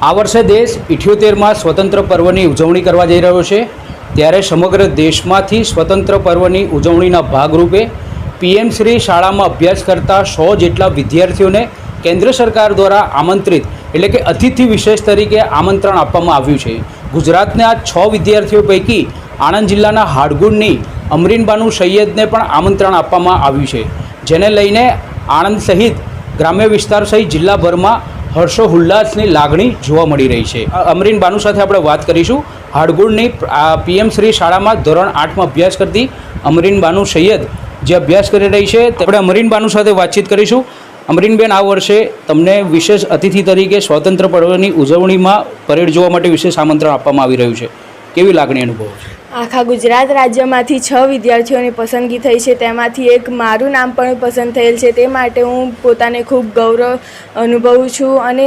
આ વર્ષે દેશ 78માં સ્વતંત્ર પર્વની ઉજવણી કરવા જઈ રહ્યો છે, ત્યારે સમગ્ર દેશમાંથી સ્વતંત્ર પર્વની ઉજવણીના ભાગરૂપે પીએમ શ્રી શાળામાં અભ્યાસ કરતા 100 જેટલા વિદ્યાર્થીઓને કેન્દ્ર સરકાર દ્વારા આમંત્રિત એટલે કે અતિથિ વિશેષ તરીકે આમંત્રણ આપવામાં આવ્યું છે। ગુજરાતના 6 વિદ્યાર્થીઓ પૈકી આણંદ જિલ્લાના હાડગુડની અમરીનબાનુ સૈયદને પણ આમંત્રણ આપવામાં આવ્યું છે, જેને લઈને આણંદ સહિત ગ્રામ્ય વિસ્તાર સહિત જિલ્લાભરમાં હર્ષોલ્લાસની લાગણી જોવા મળી રહી છે। અમરીનબાનુ સાથે આપણે વાત કરીશું। હાડગુડની પીએમ શ્રી શાળામાં ધોરણ 8માં અભ્યાસ કરતી અમરીનબાનુ સૈયદ જે અભ્યાસ કરી રહી છે, આપણે અમરીનબાનુ સાથે વાતચીત કરીશું। અમરીનબેન, આ વર્ષે તમને વિશેષ અતિથિ તરીકે સ્વતંત્ર પર્વની ઉજવણીમાં પરેડ જોવા માટે વિશેષ આમંત્રણ આપવામાં આવી રહ્યું છે, કેવી લાગણી અનુભવો છો? આખા ગુજરાત રાજ્યમાંથી 6 વિદ્યાર્થીઓની પસંદગી થઈ છે, તેમાંથી એક મારું નામ પણ પસંદ થયેલ છે। તે માટે હું પોતાને ખૂબ ગૌરવ અનુભવું છું અને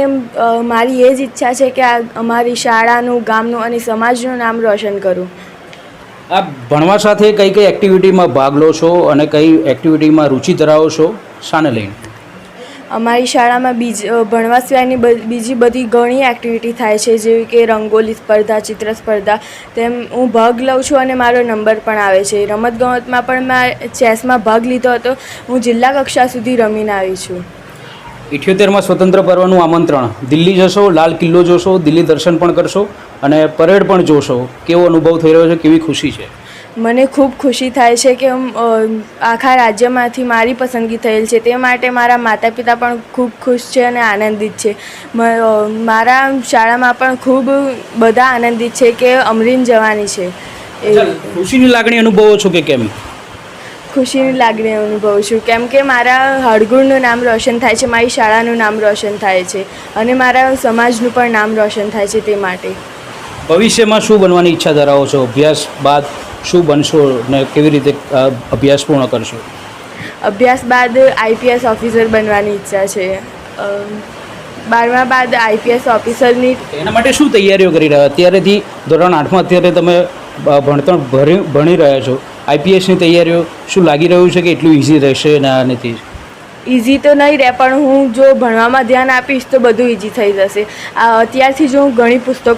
મારી એ જ ઈચ્છા છે કે આ અમારી શાળાનું, ગામનું અને સમાજનું નામ રોશન કરું। આપ ભણવા સાથે કઈ કઈ એક્ટિવિટીમાં ભાગ લો છો અને કઈ એક્ટિવિટીમાં રુચિ ધરાવો છો, શાને લઈને? અમારી શાળામાં ભણવા સિવાયની બીજી બધી ઘણી એક્ટિવિટી થાય છે, જેવી કે રંગોલી સ્પર્ધા, ચિત્ર સ્પર્ધા, તેમ હું ભાગ લઉં છું અને મારો નંબર પણ આવે છે। રમતગમતમાં પણ મેં ચેસમાં ભાગ લીધો હતો, હું જિલ્લા કક્ષા સુધી રમીને આવી છું। 78માં સ્વતંત્ર પર્વનું આમંત્રણ, દિલ્હી જશો, લાલ કિલ્લો જોશો, દિલ્હી દર્શન પણ કરશો અને પરેડ પણ જોશો, કેવો અનુભવ થઈ રહ્યો છે, કેવી ખુશી છે? મને ખૂબ ખુશી થાય છે કે આખા રાજ્યમાંથી મારી પસંદગી થયેલ છે, તે માટે મારા માતા પિતા પણ ખૂબ ખુશ છે અને આનંદિત છે। મારા શાળામાં પણ ખૂબ બધા આનંદિત છે કે અમરીન જવાની છે। ખુશીની લાગણી અનુભવો છો કે કેમ? ખુશીની લાગણી અનુભવું છું, કેમ કે મારા હાડગુડનું નામ રોશન થાય છે, મારી શાળાનું નામ રોશન થાય છે અને મારા સમાજનું પણ નામ રોશન થાય છે। તે માટે ભવિષ્યમાં શું બનવાની ઈચ્છા ધરાવો છો? અભ્યાસ બાદ શું બનશો ને કેવી રીતે અભ્યાસ પૂર્ણ કરશો? અભ્યાસ બાદ આઈપીએસ ઓફિસર બનવાની ઈચ્છા છે। 12મા બાદ આઈપીએસ ઓફિસરની એના માટે શું તૈયારીઓ કરી રહ્યા? અત્યારેથી ધોરણ 8માં અત્યારે તમે ભણતર ભણી રહ્યા છો, આઈપીએસની તૈયારીઓ શું લાગી રહ્યું છે કે એટલું ઇઝી રહેશે ને આનાથી? ઇઝી તો નહીં રહે, પણ હું જો ભણવામાં ધ્યાન આપીશ તો બધું ઇઝી થઈ જશે। અત્યારથી જો હું ઘણી પુસ્તકો